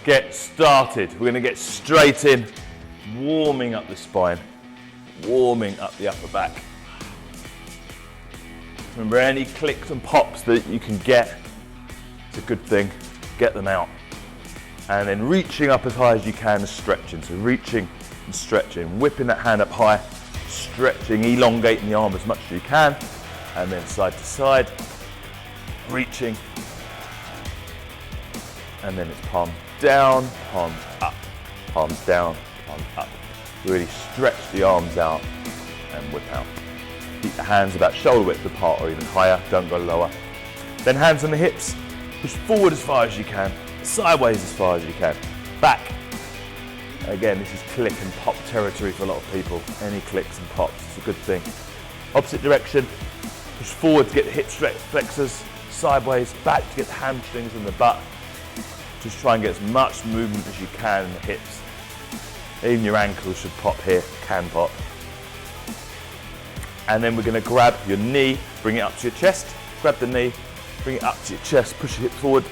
get started. We're going to get straight in, warming up the spine, warming up the upper back. Remember, any clicks and pops that you can get, it's a good thing. Get them out. And then reaching up as high as you can and stretching. So reaching and stretching, whipping that hand up high, stretching, elongating the arm as much as you can, and then side to side, reaching, and then it's palm down, palms up, palms down, palms up. Really stretch the arms out and whip out. Keep the hands about shoulder width apart or even higher, don't go lower. Then hands on the hips, push forward as far as you can, sideways as far as you can, back. Again, this is click and pop territory for a lot of people. Any clicks and pops, it's a good thing. Opposite direction, push forward to get the hip flexors, sideways, back to get the hamstrings and the butt. Just try and get as much movement as you can in the hips. Even your ankles should pop here, can pop. And then we're going to grab your knee, bring it up to your chest, grab the knee, bring it up to your chest, push your hip forward,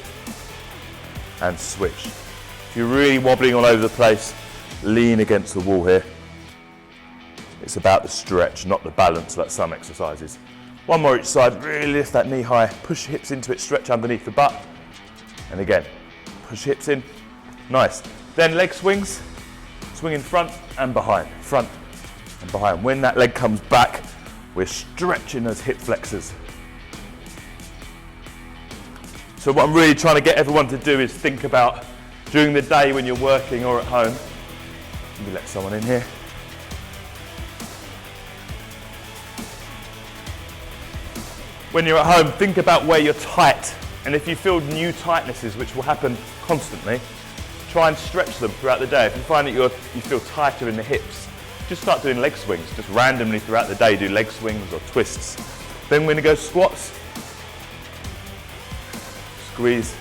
and switch. If you're really wobbling all over the place, lean against the wall here. It's about the stretch, not the balance like some exercises. One more each side, really lift that knee high, push your hips into it, stretch underneath the butt. And again, push hips in, nice. Then leg swings, swing in front and behind, front and behind. When that leg comes back, we're stretching those hip flexors. So what I'm really trying to get everyone to do is think about during the day when you're working or at home. Let me let someone in here. When you're at home, think about where you're tight. And if you feel new tightnesses, which will happen constantly, try and stretch them throughout the day. If you find that you feel tighter in the hips, just start doing leg swings. Just randomly throughout the day, do leg swings or twists. Then we're going to go squats. Squeeze.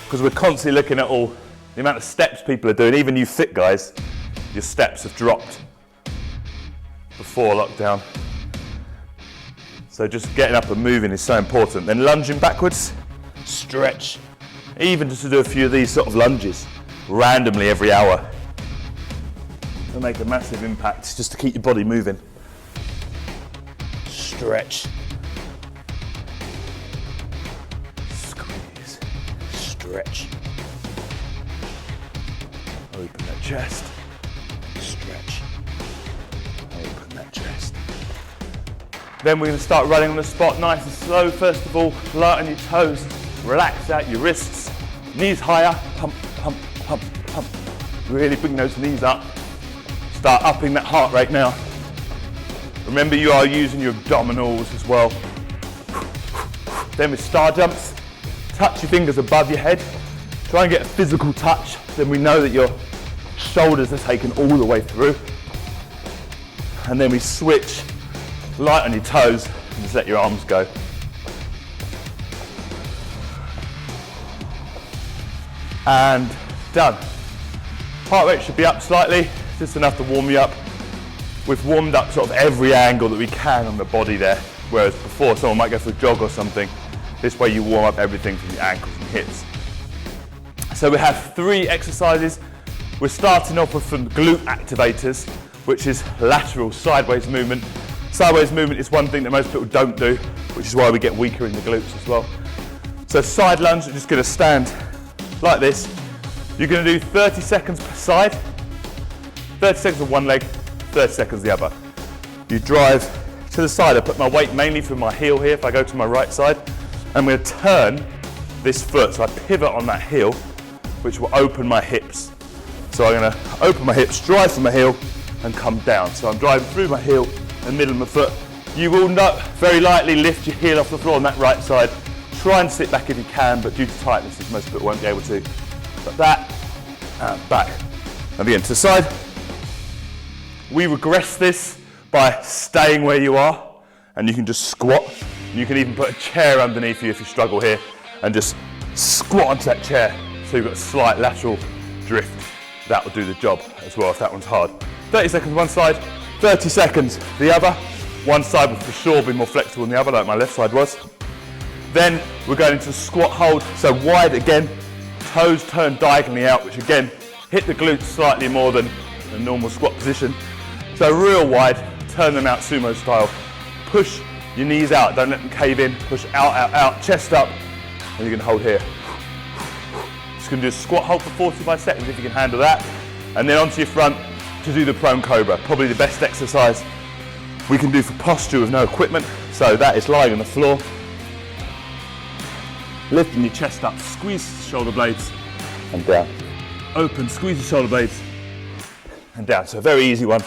Because we're constantly looking at all the amount of steps people are doing. Even you fit guys, your steps have dropped before lockdown. So just getting up and moving is so important. Then lunging backwards, stretch. Even just to do a few of these sort of lunges randomly every hour. It'll make a massive impact just to keep your body moving. Stretch. Squeeze. Stretch. Open that chest. Stretch. Open that chest. Then we're going to start running on the spot nice and slow. First of all, light on your toes. Relax out your wrists. Knees higher. Pump, pump, pump, pump. Really bring those knees up. Start upping that heart rate now. Remember, you are using your abdominals as well. Then with star jumps, touch your fingers above your head. Try and get a physical touch. Then we know that your shoulders are taken all the way through. And then we switch, light on your toes, and just let your arms go. And done. Heart rate should be up slightly, just enough to warm you up. We've warmed up sort of every angle that we can on the body there, whereas before someone might go for a jog or something. This way you warm up everything from your ankles and hips. So we have 3 exercises. We're starting off with some glute activators, which is lateral sideways movement. Sideways movement is one thing that most people don't do, which is why we get weaker in the glutes as well. So side lunge, you're just going to stand like this. You're going to do 30 seconds per side, 30 seconds on one leg, 30 seconds the other. You drive to the side. I put my weight mainly through my heel here if I go to my right side. I'm going to turn this foot, so I pivot on that heel, which will open my hips. So I'm going to open my hips, drive from my heel, and come down. So I'm driving through my heel and middle of my foot. You will not very lightly lift your heel off the floor on that right side. Try and sit back if you can, but due to tightnesses, most people won't be able to. But that, and back. And again, to the side. We regress this by staying where you are, and you can just squat. You can even put a chair underneath you if you struggle here, and just squat onto that chair. So you've got a slight lateral drift. That will do the job as well if that one's hard. 30 seconds one side, 30 seconds the other. One side will for sure be more flexible than the other, like my left side was. Then we're going into squat hold, so wide again, Toes turn diagonally out, which again, hit the glutes slightly more than a normal squat position. So real wide, turn them out sumo style. Push your knees out, don't let them cave in. Push out, out, out, chest up, and you can hold here. Just gonna do a squat hold for 45 seconds if you can handle that. And then onto your front to do the prone cobra. Probably the best exercise we can do for posture with no equipment. So that is lying on the floor. Lifting your chest up, squeeze the shoulder blades and down. Open, squeeze the shoulder blades and down. So a very easy one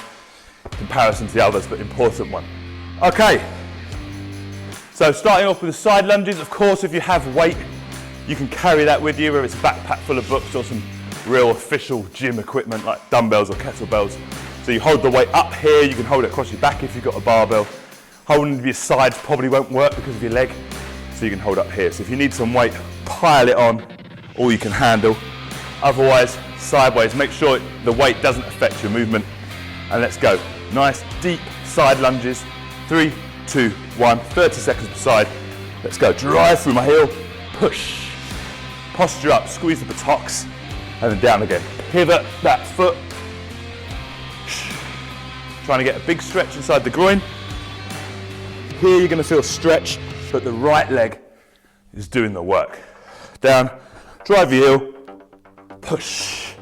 in comparison to the others, but important one. Okay, so starting off with the side lunges. Of course, if you have weight, you can carry that with you, whether it's a backpack full of books or some real official gym equipment like dumbbells or kettlebells. So you hold the weight up here, you can hold it across your back if you've got a barbell. Holding to your sides probably won't work because of your leg, so you can hold up here. So if you need some weight, pile it on, all you can handle. Otherwise, sideways, make sure the weight doesn't affect your movement. And let's go. Nice, deep side lunges. 3, 2, 1, 30 seconds per side. Let's go. Drive through my heel, push. Posture up, squeeze the buttocks, and then down again. Pivot that foot. Trying to get a big stretch inside the groin. Here you're going to feel stretch, but the right leg is doing the work. Down, drive your heel, push.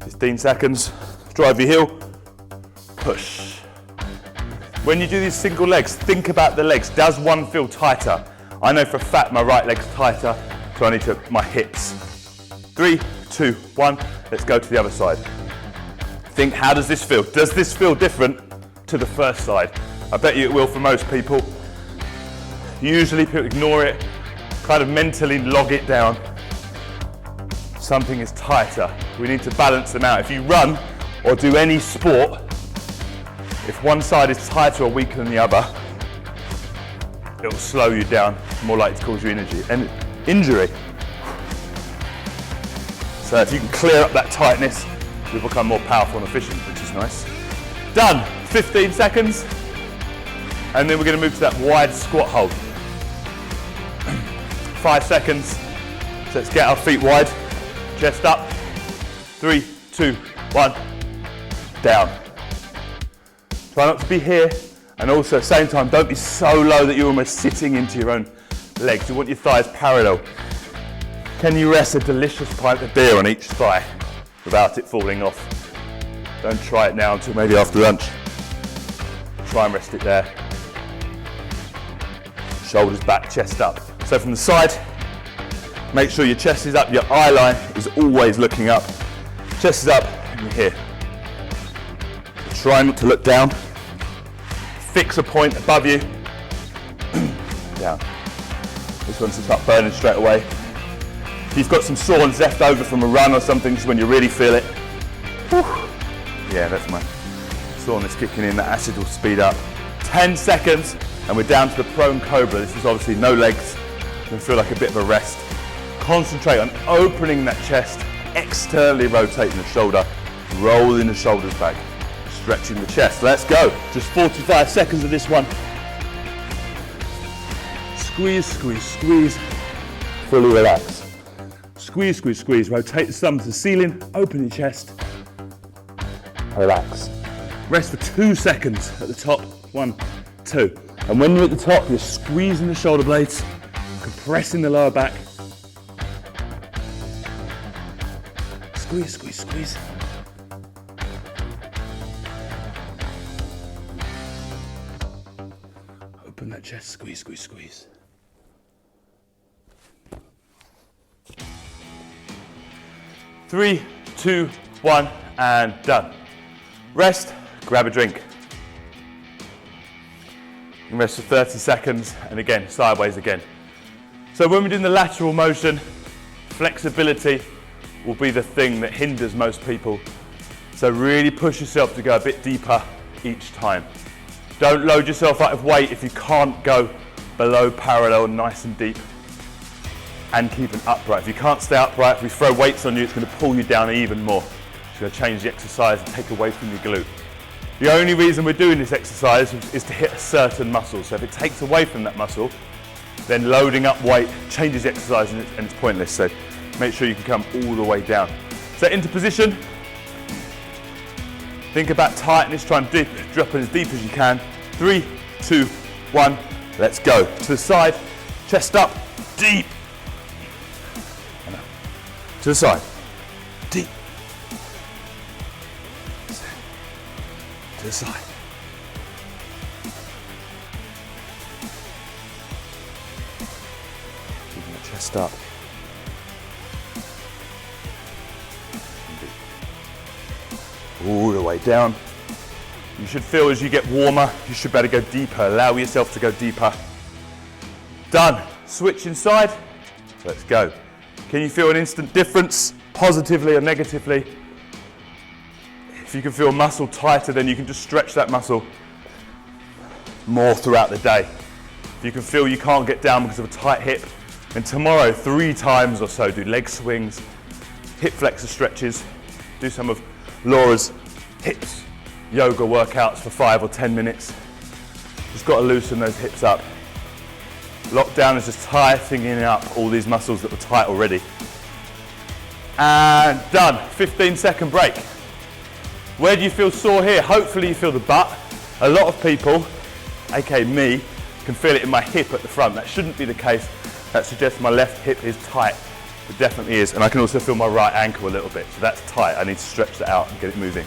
15 seconds, drive your heel, push. When you do these single legs, think about the legs. Does one feel tighter? I know for a fact my right leg's tighter, so I need to, my hips. 3, 2, 1, let's go to the other side. Think, how does this feel? Does this feel different to the first side? I bet you it will for most people. Usually people ignore it, kind of mentally log it down. Something is tighter. We need to balance them out. If you run or do any sport, if one side is tighter or weaker than the other, it will slow you down, more likely to cause you injury. So if you can clear up that tightness, you'll become more powerful and efficient, which is nice. Done, 15 seconds. And then we're going to move to that wide squat hold. 5 seconds. So let's get our feet wide, chest up. 3, 2, 1, down. Try not to be here, and also at the same time, don't be so low that you're almost sitting into your own legs. You want your thighs parallel. Can you rest a delicious pint of beer on each thigh without it falling off? Don't try it now until maybe after lunch. Try and rest it there. Shoulders back, chest up. So from the side, make sure your chest is up, your eye line is always looking up. Chest is up, and you're here. Try not to look down. Fix a point above you. Down. This one to start burning straight away. If you've got some soreness left over from a run or something, just when you really feel it. Whew. Yeah, that's my soreness kicking in. That acid will speed up. 10 seconds, and we're down to the prone cobra. This is obviously no legs. You can feel like a bit of a rest. Concentrate on opening that chest, externally rotating the shoulder, rolling the shoulders back. Stretching the chest. Let's go. Just 45 seconds of this one. Squeeze, squeeze, squeeze. Fully relax. Squeeze, squeeze, squeeze. Rotate the thumb to the ceiling. Open your chest. Relax. Rest for 2 seconds at the top. 1, 2. And when you're at the top, you're squeezing the shoulder blades, compressing the lower back. Squeeze, squeeze, squeeze. Open that chest, squeeze, squeeze, squeeze. Three, 2, 1, and done. Rest, grab a drink. And rest for 30 seconds, and again, sideways again. So when we're doing the lateral motion, flexibility will be the thing that hinders most people. So really push yourself to go a bit deeper each time. Don't load yourself up with weight if you can't go below parallel, nice and deep, and keep it upright. If you can't stay upright, if we throw weights on you, it's going to pull you down even more. It's going to change the exercise and take away from your glute. The only reason we're doing this exercise is to hit a certain muscle. So if it takes away from that muscle, then loading up weight changes the exercise and it's pointless. So make sure you can come all the way down. So into position. Think about tightness, try and drop as deep as you can. 3, 2, 1, let's go. To the side, chest up, deep. To the side, deep. To the side. Keeping the chest up. All the way down. You should feel as you get warmer, you should better go deeper. Allow yourself to go deeper. Done. Switch inside. Let's go. Can you feel an instant difference, positively or negatively? If you can feel muscle tighter, then you can just stretch that muscle more throughout the day. If you can feel you can't get down because of a tight hip, then tomorrow 3 times or so do leg swings, hip flexor stretches, do some of Laura's hips yoga workouts for 5 or 10 minutes. Just got to loosen those hips up. Lockdown is just tightening up all these muscles that were tight already. And done. 15-second break. Where do you feel sore here? Hopefully you feel the butt. A lot of people, aka me, can feel it in my hip at the front. That shouldn't be the case. That suggests my left hip is tight. It definitely is. And I can also feel my right ankle a little bit. So that's tight. I need to stretch that out and get it moving.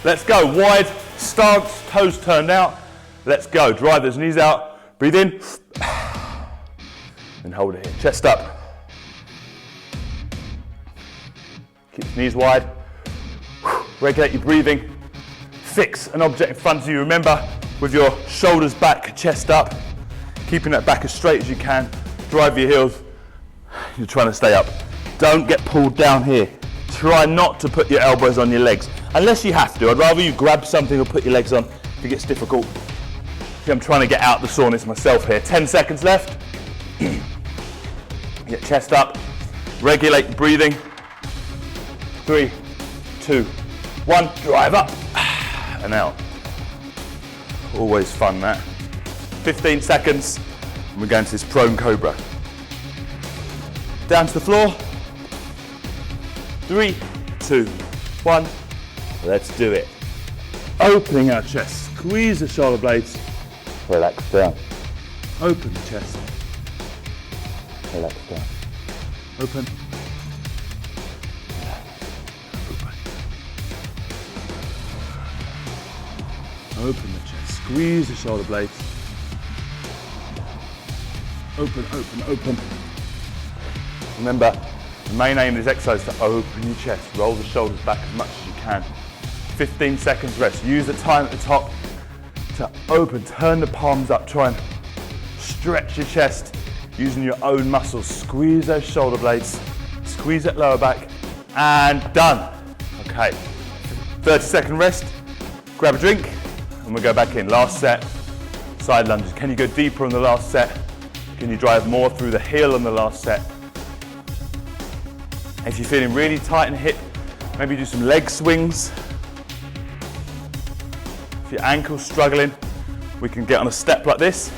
Let's go. Wide stance, toes turned out. Let's go. Drive those knees out. Breathe in. And hold it here. Chest up. Keep the knees wide. Regulate your breathing. Fix an object in front of you. Remember, with your shoulders back, chest up. Keeping that back as straight as you can. Drive your heels. You're trying to stay up. Don't get pulled down here. Try not to put your elbows on your legs. Unless you have to. I'd rather you grab something or put your legs on if it gets difficult. See, I'm trying to get out the soreness myself here. 10 seconds left. Get chest up. Regulate your breathing. 3, 2, 1. Drive up and out. Always fun, that. 15 seconds. And we're going to this prone cobra. Down to the floor. 3, 2, 1. Let's do it. Opening our chest. Squeeze the shoulder blades. Relax down. Open the chest. Relax down. Open. Open. Open the chest. Squeeze the shoulder blades. Open, open, open. Remember, the main aim of this exercise is to open your chest. Roll the shoulders back as much as you can. 15 seconds rest. Use the time at the top to open. Turn the palms up. Try and stretch your chest using your own muscles. Squeeze those shoulder blades. Squeeze that lower back. And done. Okay. 30-second rest. Grab a drink and we'll go back in. Last set. Side lunges. Can you go deeper on the last set? Can you drive more through the heel on the last set? If you're feeling really tight in the hip, maybe do some leg swings. If your ankle's struggling, we can get on a step like this.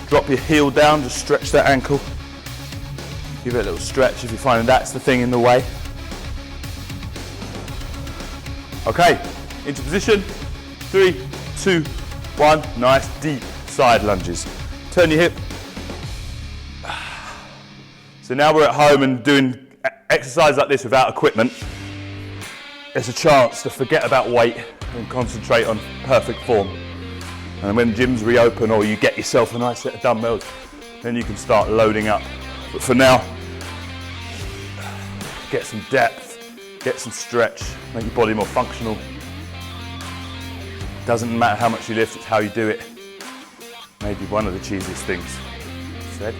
Drop your heel down, just stretch that ankle. Give it a little stretch if you're finding that's the thing in the way. Okay, into position. 3, 2, 1. Nice deep side lunges. Turn your hip. So now we're at home and doing exercise like this without equipment. There's a chance to forget about weight and concentrate on perfect form. And when gyms reopen or you get yourself a nice set of dumbbells, then you can start loading up. But for now, get some depth, get some stretch, make your body more functional. Doesn't matter how much you lift, it's how you do it. Maybe one of the cheesiest things said.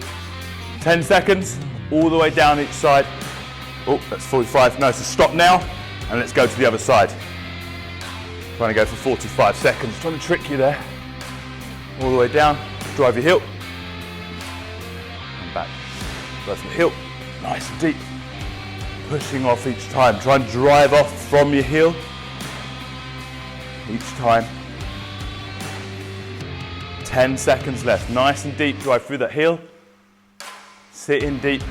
10 seconds, all the way down each side. Oh, that's 45. No, so stop now and let's go to the other side. Trying to go for 45 seconds. Trying to trick you there. All the way down. Drive your heel. And back. Drive from the heel. Nice and deep. Pushing off each time. Try and drive off from your heel. Each time. 10 seconds left. Nice and deep. Drive through that heel. Sit in deep.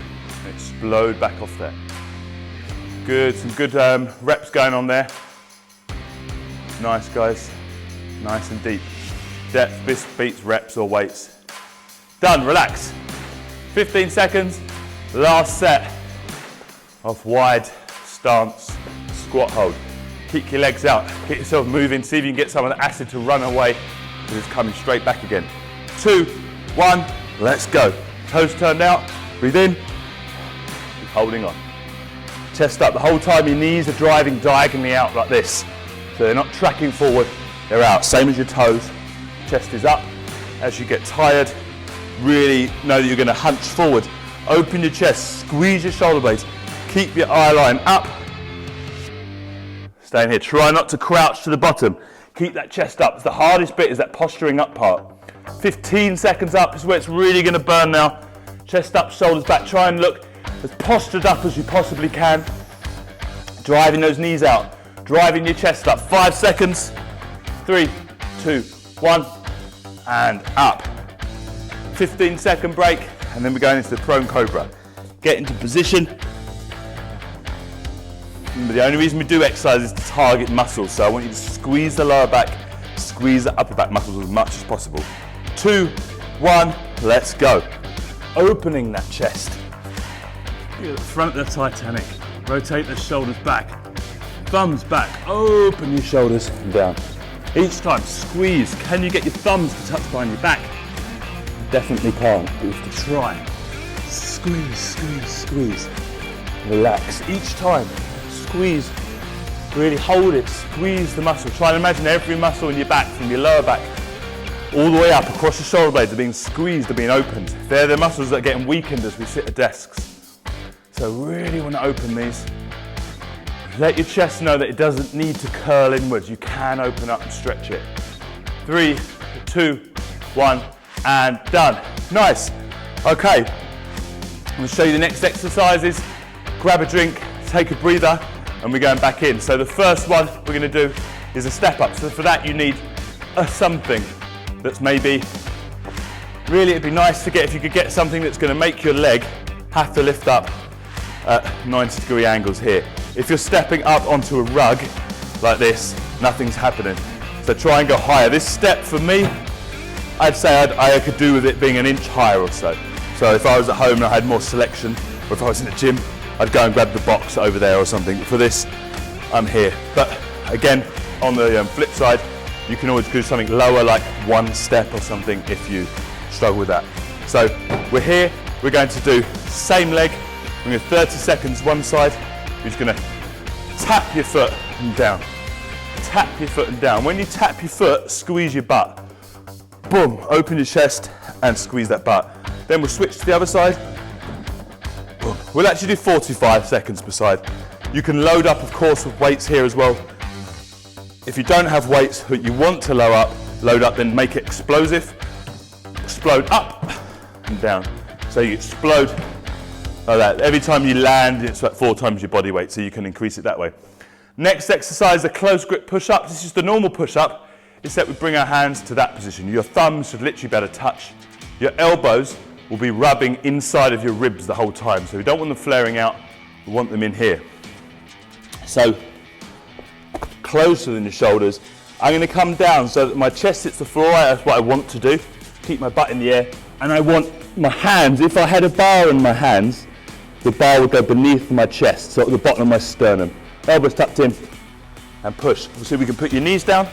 explode back off there. Good, some good reps going on there. Nice, guys. Nice and deep. Depth beats reps or weights. Done, relax. 15 seconds, last set of wide stance squat hold. Keep your legs out, get yourself moving, see if you can get some of the acid to run away because it's coming straight back again. 2, 1, let's go. Toes turned out, breathe in, keep holding on. Chest up the whole time, your knees are driving diagonally out like this. So they're not tracking forward, they're out. Same as your toes, chest is up. As you get tired, really know that you're going to hunch forward. Open your chest, squeeze your shoulder blades, keep your eye line up. Stay in here, try not to crouch to the bottom. Keep that chest up. The hardest bit is that posturing up part. 15 seconds up is where it's really going to burn now. Chest up, shoulders back. Try and look as postured up as you possibly can. Driving those knees out. Driving your chest up. 5 seconds. 3, 2, 1. And up. 15-second break. And then we're going into the prone cobra. Get into position. Remember, the only reason we do exercise is to target muscles. So I want you to squeeze the lower back, squeeze the upper back muscles as much as possible. 2, 1, let's go. Opening that chest. You're at the front of the Titanic. Rotate the shoulders back. Thumbs back. Open your shoulders and down. Each time, squeeze. Can you get your thumbs to touch behind your back? Definitely can't, but you have to try. Squeeze, squeeze, squeeze. Relax. Each time, squeeze. Really hold it. Squeeze the muscle. Try and imagine every muscle in your back, from your lower back all the way up across your shoulder blades, are being squeezed, are being opened. They're the muscles that are getting weakened as we sit at desks. So really want to open these. Let your chest know that it doesn't need to curl inwards. You can open up and stretch it. 3, 2, 1, and done. Nice. Okay, I'm going to show you the next exercises. Grab a drink, take a breather, and we're going back in. So the first one we're going to do is a step up. So for that you need something that's maybe, really it'd be nice to get, if you could get something that's going to make your leg have to lift up at 90-degree angles here. If you're stepping up onto a rug like this, nothing's happening. So try and go higher. This step for me, I'd say I could do with it being an inch higher or so. So if I was at home and I had more selection, or if I was in the gym, I'd go and grab the box over there or something. For this, I'm here. But again, on the flip side, you can always do something lower, like one step or something if you struggle with that. So we're here, we're going to do same leg. We're going to 30 seconds one side. You're just going to tap your foot and down. Tap your foot and down. When you tap your foot, squeeze your butt. Boom, open your chest and squeeze that butt. Then we'll switch to the other side. Boom. We'll actually do 45 seconds per side. You can load up, of course, with weights here as well. If you don't have weights that you want to load up, then make it explosive. Explode up and down. So you explode like that. Every time you land, it's like 4 times your body weight, so you can increase it that way. Next exercise, the close grip push-up. This is just the normal push-up, except we bring our hands to that position. Your thumbs should literally be able to touch. Your elbows will be rubbing inside of your ribs the whole time. So we don't want them flaring out, we want them in here. So, closer than your shoulders. I'm going to come down so that my chest hits the floor. That's what I want to do. Keep my butt in the air. And I want my hands, if I had a bar in my hands, the bar would go beneath my chest, so at the bottom of my sternum. Elbows tucked in and push. So we can put your knees down,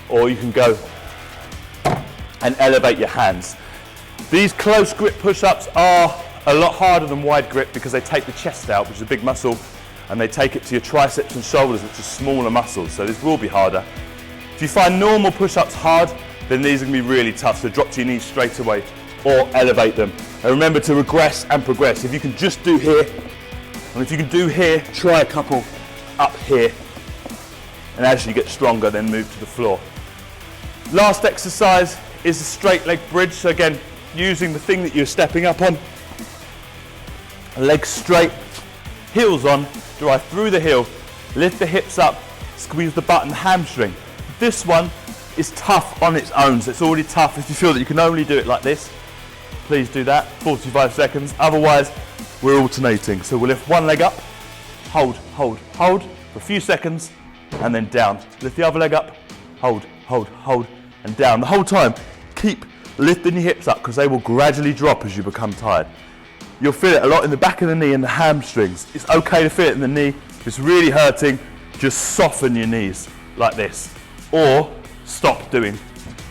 or you can go and elevate your hands. These close grip push-ups are a lot harder than wide grip because they take the chest out, which is a big muscle, and they take it to your triceps and shoulders, which are smaller muscles, so this will be harder. If you find normal push-ups hard, then these are going to be really tough, so drop to your knees straight away or elevate them. And remember to regress and progress. If you can just do here, and if you can do here, try a couple up here. And as you get stronger, then move to the floor. Last exercise is a straight leg bridge. So again, using the thing that you're stepping up on. Legs straight, heels on, drive through the heel, lift the hips up, squeeze the butt and the hamstring. This one is tough on its own, so it's already tough. If you feel that you can only do it like this, please do that, 45 seconds. Otherwise, we're alternating. So we'll lift one leg up, hold, hold, hold for a few seconds, and then down. Lift the other leg up, hold, hold, hold, and down. The whole time, keep lifting your hips up because they will gradually drop as you become tired. You'll feel it a lot in the back of the knee and the hamstrings. It's okay to feel it in the knee. If it's really hurting, just soften your knees like this. Or stop doing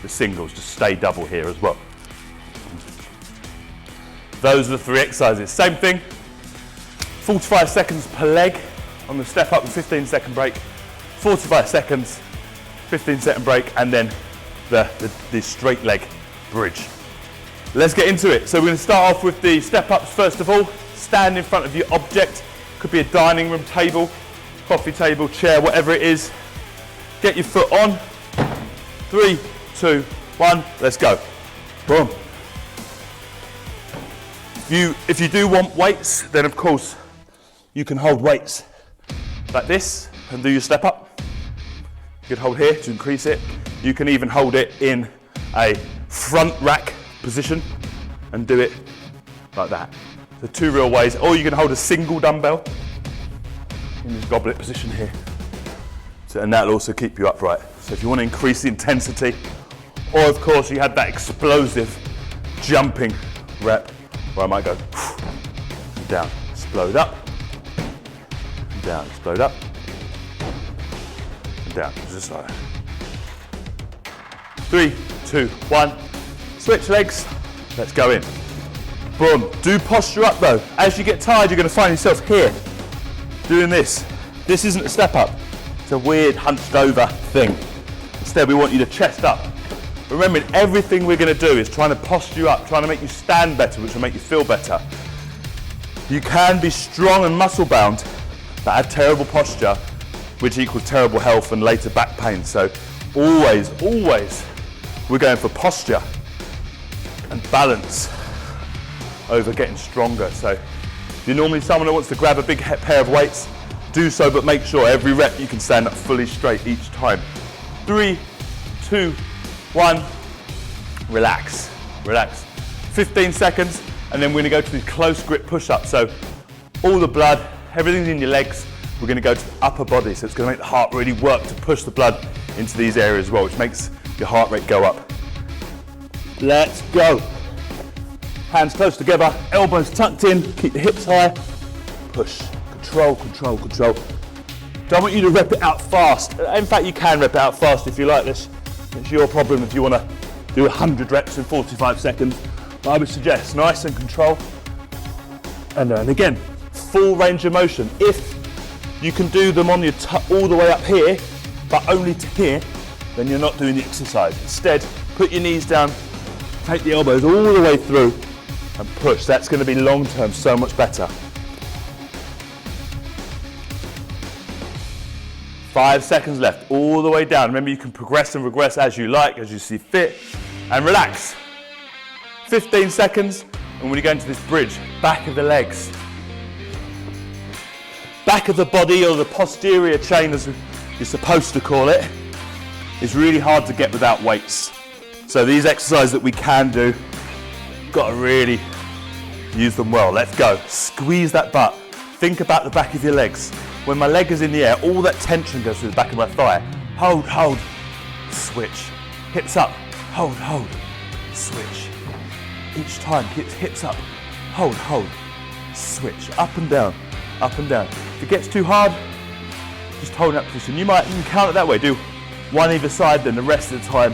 the singles, just stay double here as well. Those are the 3 exercises. Same thing, 45 seconds per leg on the step up with 15-second break, 45 seconds, 15-second break, and then the straight leg bridge. Let's get into it. So we're going to start off with the step ups first of all. Stand in front of your object. Could be a dining room table, coffee table, chair, whatever it is. Get your foot on. 3, 2, 1, let's go. Boom. If you do want weights, then of course you can hold weights like this and do your step up. You could hold here to increase it. You can even hold it in a front rack position and do it like that. So 2 real ways. Or you can hold a single dumbbell in this goblet position here. And that'll also keep you upright. So if you want to increase the intensity, or of course you had that explosive jumping rep where I might go down, explode up, down, explode up, and down, just like that. 3, 2, 1, switch legs, let's go in. Boom, do posture up though. As you get tired, you're going to find yourself here, doing this. This isn't a step up, it's a weird hunched over thing. Instead, we want you to chest up. Remember, everything we're going to do is trying to posture you up, trying to make you stand better, which will make you feel better. You can be strong and muscle bound, but have terrible posture, which equals terrible health and later back pain. So always, always, we're going for posture and balance over getting stronger. So if you're normally someone who wants to grab a big pair of weights, do so, but make sure every rep you can stand up fully straight each time. 3, 2, 1, relax, relax. 15 seconds, and then we're gonna go to the close grip push-up. So all the blood, everything's in your legs, we're gonna go to the upper body. So it's gonna make the heart really work to push the blood into these areas as well, which makes your heart rate go up. Let's go. Hands close together, elbows tucked in, keep the hips high, push, control, control, control. Don't want you to rep it out fast. In fact, you can rep it out fast if you like this. It's your problem if you want to do 100 reps in 45 seconds. But I would suggest nice and control. And again, full range of motion. If you can do them on your all the way up here, but only to here, then you're not doing the exercise. Instead, put your knees down, take the elbows all the way through and push. That's going to be long term so much better. 5 seconds left, all the way down. Remember, you can progress and regress as you like, as you see fit, and relax. 15 seconds, and we're going to this bridge, back of the legs. Back of the body, or the posterior chain as you're supposed to call it, is really hard to get without weights. So these exercises that we can do, got to really use them well. Let's go. Squeeze that butt. Think about the back of your legs. When my leg is in the air, all that tension goes through the back of my thigh. Hold, hold, switch. Hips up, hold, hold, switch. Each time, hips up, hold, hold, switch. Up and down, up and down. If it gets too hard, just hold that position. You can count it that way. Do one either side, then the rest of the time,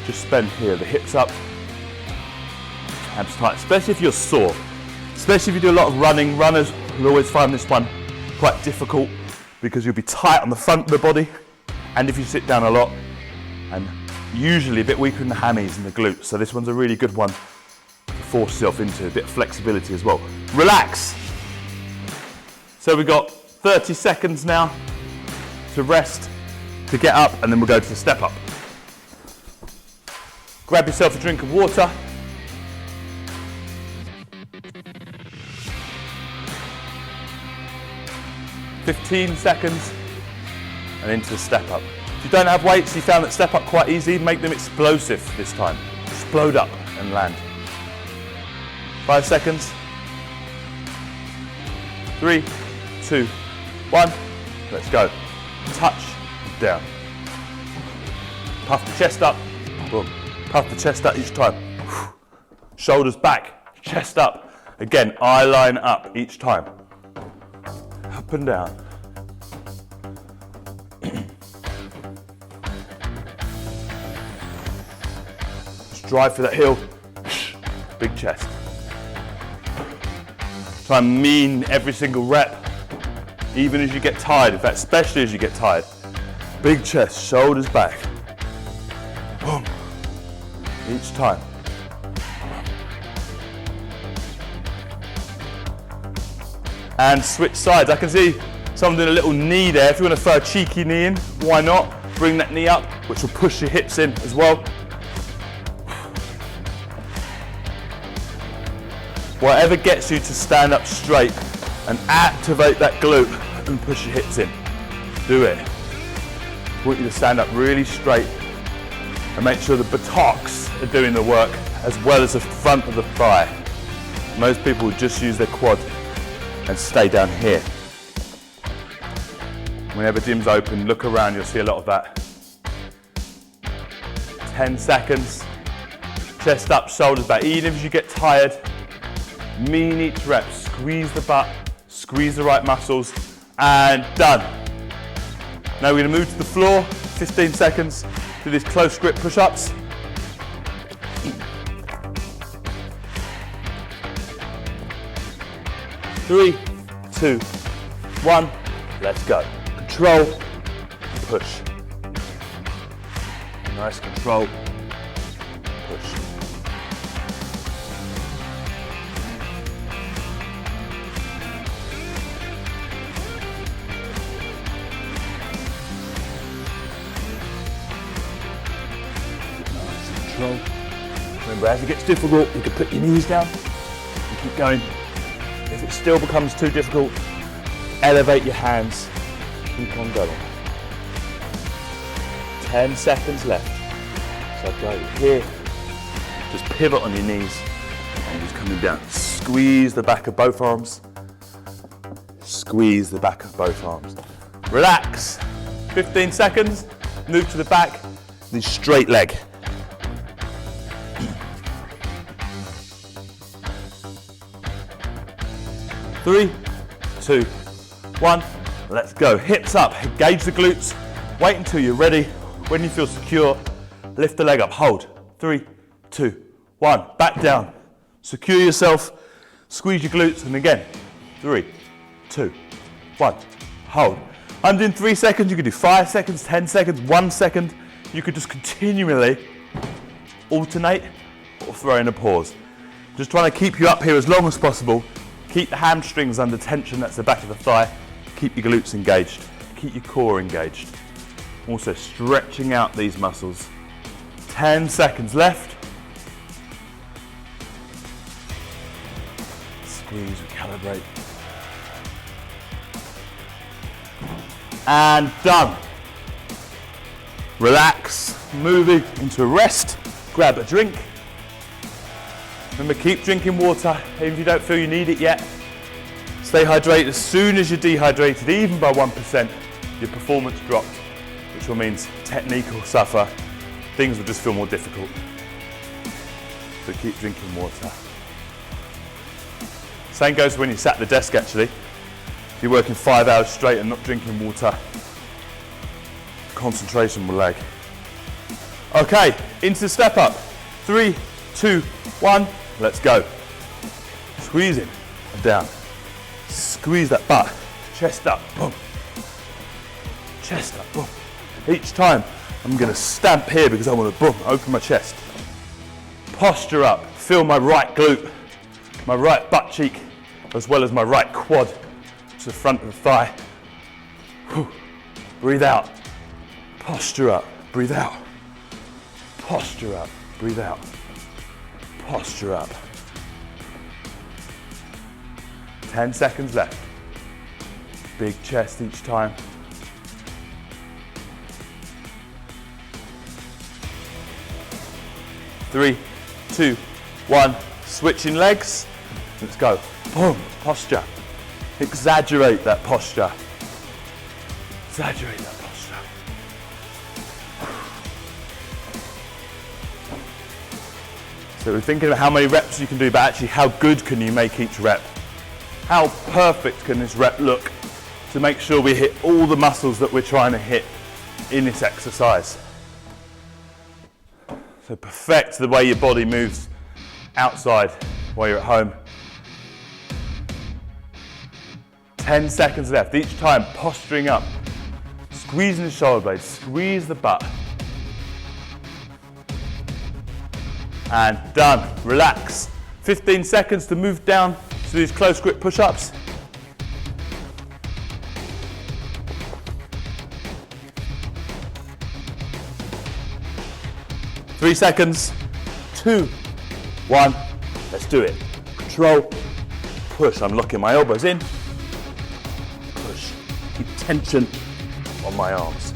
just spend here. The hips up, abs tight, especially if you're sore. Especially if you do a lot of running. Runners will always find this one quite difficult because you'll be tight on the front of the body, and if you sit down a lot, and usually a bit weaker in the hammies and the glutes. So this one's a really good one to force yourself into, a bit of flexibility as well. Relax. So we've got 30 seconds now to rest, to get up, and then we'll go to the step up. Grab yourself a drink of water. $15 seconds and into the step up. If you don't have weights, you found that step up quite easy, make them explosive this time. Explode up and land. 5 seconds. 3, 2, 1. Let's go. Touch, down. Puff the chest up, boom. Puff the chest up each time. Shoulders back, chest up. Again, eye line up each time. Up and down. Just drive for that heel. Big chest. Try and mean every single rep, even as you get tired. In fact, especially as you get tired. Big chest, shoulders back. Boom. Each time. And switch sides. I can see someone doing a little knee there. If you want to throw a cheeky knee in, why not? Bring that knee up, which will push your hips in as well. Whatever gets you to stand up straight and activate that glute and push your hips in. Do it. I want you to stand up really straight and make sure the buttocks are doing the work as well as the front of the thigh. Most people would just use their quad and stay down here. Whenever gym's open, look around, you'll see a lot of that. 10 seconds, chest up, shoulders back. Even if you get tired, mean each rep, squeeze the butt, squeeze the right muscles, and done. Now we're gonna move to the floor, 15 seconds, do these close grip push-ups. Three, 2, 1, let's go. Control, push. Nice control, push. Control. Remember, as it gets difficult, you can put your knees down and keep going. If it still becomes too difficult, elevate your hands. Keep on going. 10 seconds left. So go here. Just pivot on your knees and just coming down. Squeeze the back of both arms. Squeeze the back of both arms. Relax. 15 seconds. Move to the back. The straight leg. Three, 2, 1, let's go. Hips up, engage the glutes. Wait until you're ready. When you feel secure, lift the leg up, hold. 3, 2, 1, back down. Secure yourself, squeeze your glutes, and again. 3, 2, 1, hold. I'm doing 3 seconds, you could do 5 seconds, 10 seconds, 1 second. You could just continually alternate or throw in a pause. Just trying to keep you up here as long as possible. Keep the hamstrings under tension, that's the back of the thigh. Keep your glutes engaged. Keep your core engaged. Also stretching out these muscles. 10 seconds left. Squeeze, recalibrate. And done. Relax, moving into a rest. Grab a drink. Remember, keep drinking water, even if you don't feel you need it yet. Stay hydrated. As soon as you're dehydrated, even by 1%, your performance drops, which will mean technique will suffer. Things will just feel more difficult. So keep drinking water. Same goes when you sat at the desk actually. If you're working 5 hours straight and not drinking water, concentration will lag. Okay, into the step up. 3, 2, 1. Let's go. Squeeze in and down. Squeeze that butt. Chest up, boom. Chest up, boom. Each time I'm going to stamp here because I want to, boom, open my chest. Posture up. Feel my right glute, my right butt cheek, as well as my right quad to the front of the thigh. Whew. Breathe out. Posture up. Breathe out. Posture up. Breathe out. Posture up. 10 seconds left. Big chest each time. Three, 2, 1. Switching legs. Let's go. Boom. Posture. Exaggerate that posture. Exaggerate that posture. So we're thinking of how many reps you can do, but actually how good can you make each rep? How perfect can this rep look to make sure we hit all the muscles that we're trying to hit in this exercise? So perfect the way your body moves outside while you're at home. 10 seconds left. Each time, posturing up, squeezing the shoulder blades, squeeze the butt. And done. Relax. 15 seconds to move down to these close grip push-ups. Three seconds. 2, 1. Let's do it. Control. Push. I'm locking my elbows in. Push. Keep tension on my arms.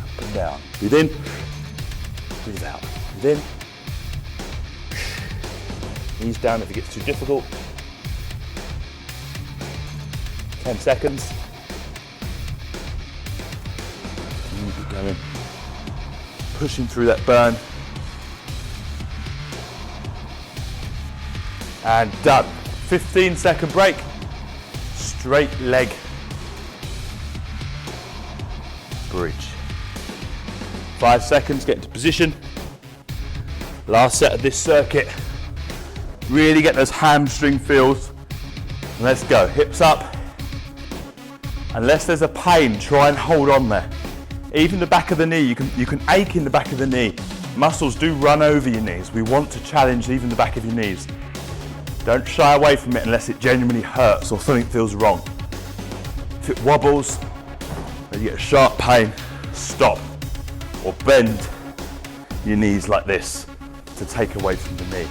Up and down. Breathe in. Breathe out. Breathe in. Knees down if it gets too difficult. 10 seconds. Keep going. Pushing through that burn. And done. 15-second break. Straight leg bridge. 5 seconds, get into position. Last set of this circuit. Really get those hamstring feels. And let's go. Hips up. Unless there's a pain, try and hold on there. Even the back of the knee, you can ache in the back of the knee. Muscles do run over your knees. We want to challenge even the back of your knees. Don't shy away from it unless it genuinely hurts or something feels wrong. If it wobbles, or you get a sharp pain, stop. Or bend your knees like this to take away from the knee.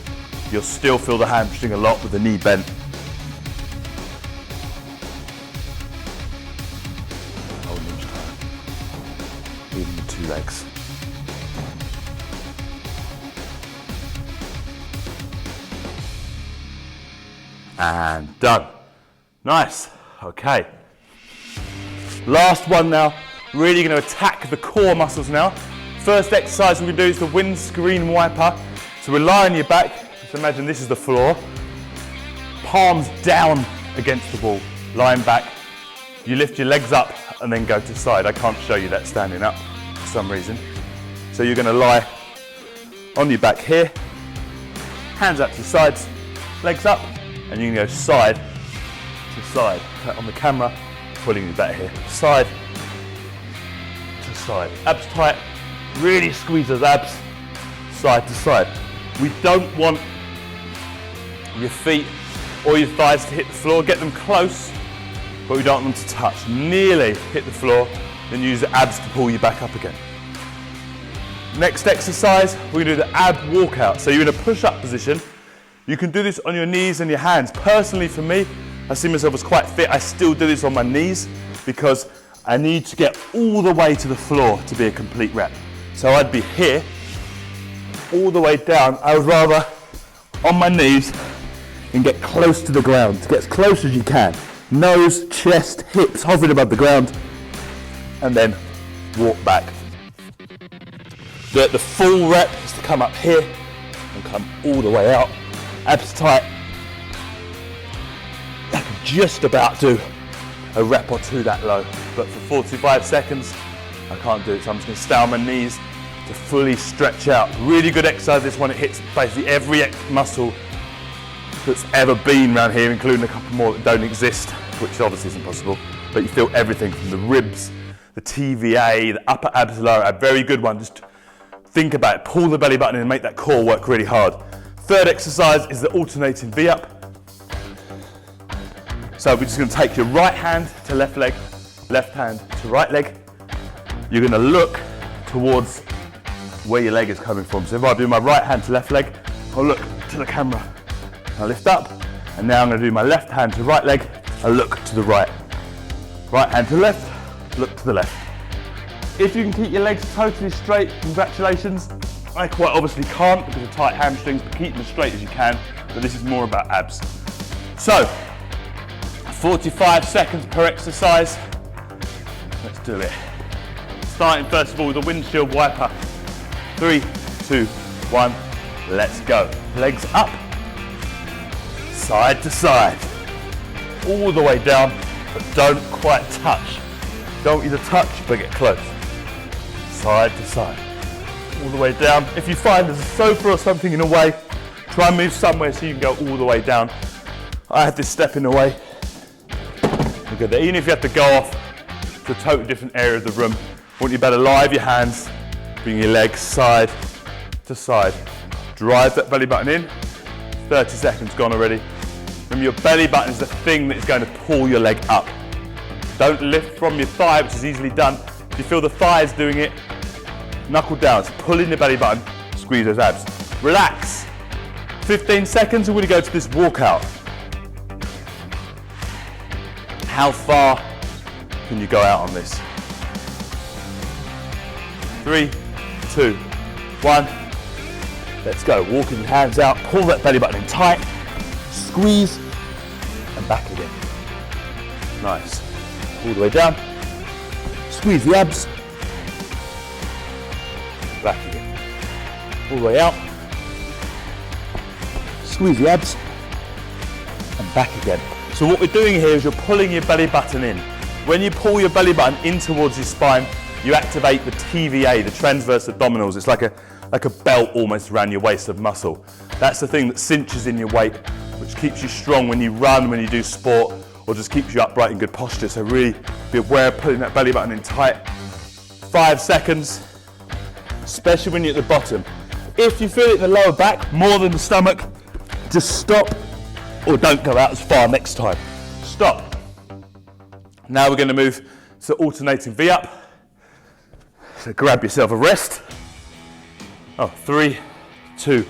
You'll still feel the hamstring a lot with the knee bent. Holding each time. Even the two legs. And done. Nice. Okay. Last one now. Really going to attack the core muscles now. First exercise we're going to do is the windscreen wiper. So we lie on your back. Just imagine this is the floor. Palms down against the wall. Lying back. You lift your legs up and then go to the side. I can't show you that standing up for some reason. So you're going to lie on your back here. Hands up to the sides. Legs up. And you can go side to side. On the camera, pulling your back here. Side to side. Abs tight. Really squeeze those abs. Side to side. We don't want your feet or your thighs to hit the floor. Get them close, but we don't want them to touch. Nearly hit the floor, then use the abs to pull you back up again. Next exercise, we're going to do the ab walkout. So you're in a push-up position. You can do this on your knees and your hands. Personally, for me, I see myself as quite fit. I still do this on my knees because I need to get all the way to the floor to be a complete rep. So I'd be here, all the way down. I would rather on my knees and get close to the ground, to get as close as you can. Nose, chest, hips hovering above the ground, and then walk back. The full rep is to come up here and come all the way out. Abs tight. I can just about do a rep or two that low, but for 45 seconds, I can't do it. So I'm just going to stay on my knees to fully stretch out. Really good exercise, this one. It hits basically every muscle that's ever been around here, including a couple more that don't exist, which obviously isn't possible, but you feel everything from the ribs, the TVA, the upper abs, lower abs. Very good one. Just think about it. Pull the belly button in and make that core work really hard. Third exercise is the alternating V-up. So we're just going to take your right hand to left leg, left hand to right leg. You're going to look towards where your leg is coming from. So if I do my right hand to left leg, I'll look to the camera. I'll lift up, and now I'm going to do my left hand to right leg. I'll look to the right. Right hand to left, look to the left. If you can keep your legs totally straight, congratulations. I quite obviously can't because of tight hamstrings, but keep them as straight as you can. But this is more about abs. So, 45 seconds per exercise. Let's do it. Starting first of all with a windshield wiper. 3, 2, 1, let's go. Legs up, side to side. All the way down, but don't quite touch. Don't want you to touch, but get close. Side to side. All the way down. If you find there's a sofa or something in the way, try and move somewhere so you can go all the way down. I had this step in the way. Look at that. Even if you have to go off to a totally different area of the room, I want you better lie your hands, bring your legs side to side. Drive that belly button in. 30 seconds gone already. Remember, your belly button is the thing that is going to pull your leg up. Don't lift from your thigh, which is easily done. If you feel the thighs doing it, knuckle down, so pull in the belly button, squeeze those abs. Relax. 15 seconds, we're going to go to this walkout. How far can you go out on this? 3, 2, 1. Let's go. Walking your hands out, pull that belly button in tight, squeeze, and back again. Nice. All the way down. Squeeze the abs. Back again. All the way out. Squeeze the abs. And back again. So what we're doing here is you're pulling your belly button in. When you pull your belly button in towards your spine, you activate the TVA, the transverse abdominals. It's like a belt almost around your waist of muscle. That's the thing that cinches in your weight, which keeps you strong when you run, when you do sport, or just keeps you upright in good posture. So really be aware of pulling that belly button in tight. 5 seconds, especially when you're at the bottom. If you feel it in the lower back more than the stomach, just stop or don't go out as far next time. Stop. Now we're going to move to alternating V-up. So grab yourself a rest. 3, 2,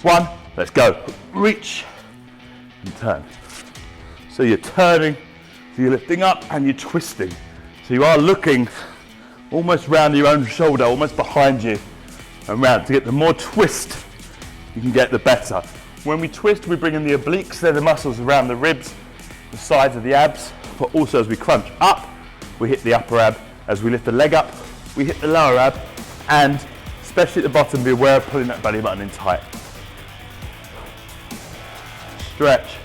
1, let's go. Reach and turn. So you're turning, so you're lifting up and you're twisting. So you are looking almost round your own shoulder, almost behind you and round. To get the more twist you can get, the better. When we twist, we bring in the obliques, they're the muscles around the ribs, the sides of the abs, but also as we crunch up, we hit the upper ab. As we lift the leg up, we hit the lower ab, and especially at the bottom, be aware of pulling that belly button in tight. Stretch.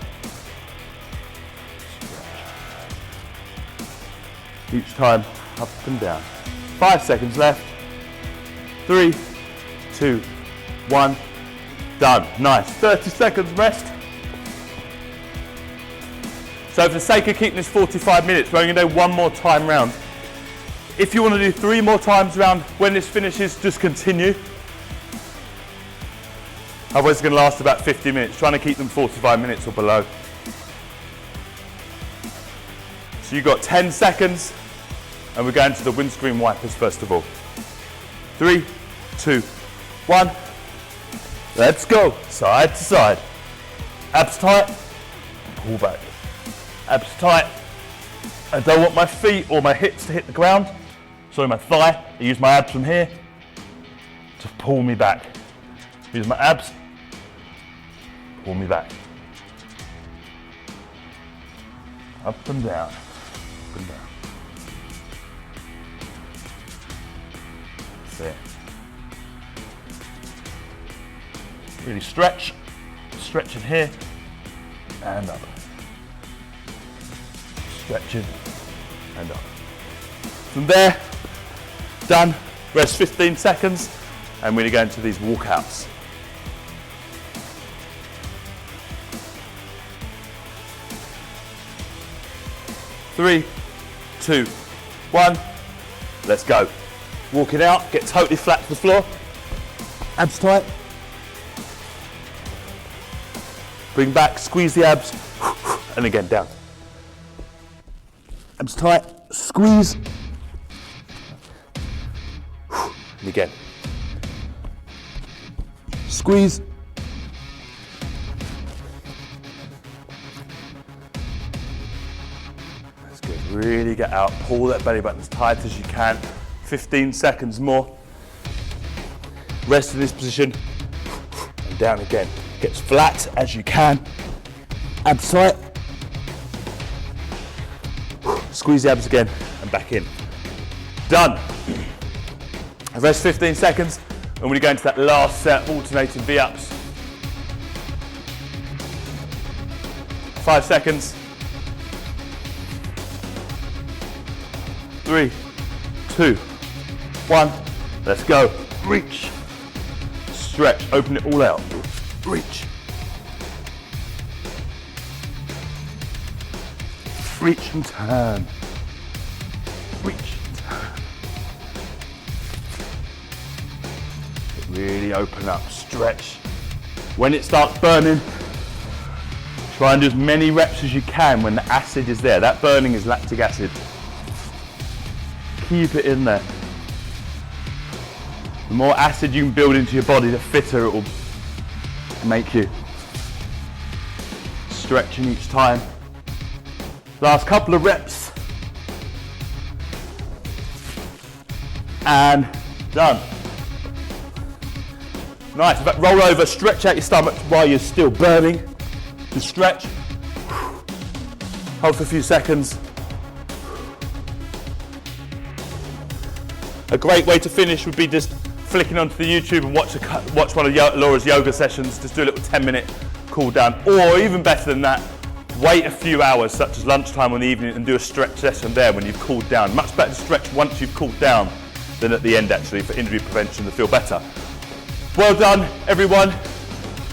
Each time, up and down. 5 seconds left. 3, 2, 1. Done. Nice. 30 seconds rest. So for the sake of keeping this 45 minutes, we're only going to do one more time round. If you want to do 3 more times round when this finishes, just continue. Otherwise it's going to last about 50 minutes, trying to keep them 45 minutes or below. So you've got 10 seconds, and we're going to the windscreen wipers first of all. 3, 2, 1. Let's go. Side to side. Abs tight, pull back. Abs tight. I don't want my feet or my hips to hit the ground. Sorry, my thigh. I use my abs from here to pull me back. Use my abs, pull me back. Up and down, up and down. That's it. Really stretch. Stretch in here and up. Stretching and up. From there, done. Rest 15 seconds, and we're going to go into these walkouts. Three, 2, 1. Let's go. Walk it out. Get totally flat to the floor. Abs tight. Bring back. Squeeze the abs, and again down. Abs tight, squeeze, and again. Squeeze. That's good. Really get out, pull that belly button as tight as you can. 15 seconds more. Rest in this position, and down again. Get as flat as you can. Abs tight. Squeeze the abs again, and back in. Done. Rest 15 seconds, and when you go into that last set, alternating V-ups. 5 seconds. 3, 2, 1. Let's go. Reach. Stretch. Open it all out. Reach. Reach and turn. Reach and turn. Really open up. Stretch. When it starts burning, try and do as many reps as you can when the acid is there. That burning is lactic acid. Keep it in there. The more acid you can build into your body, the fitter it will make you. Stretching each time. Last couple of reps. And done. Nice. Roll over, stretch out your stomach while you're still burning. Just stretch. Hold for a few seconds. A great way to finish would be just flicking onto the YouTube and watch one of Laura's yoga sessions. Just do a little 10-minute cool down. Or even better than that, wait a few hours, such as lunchtime on the evening, and do a stretch session there when you've cooled down. Much better to stretch once you've cooled down than at the end, actually, for injury prevention to feel better. Well done, everyone.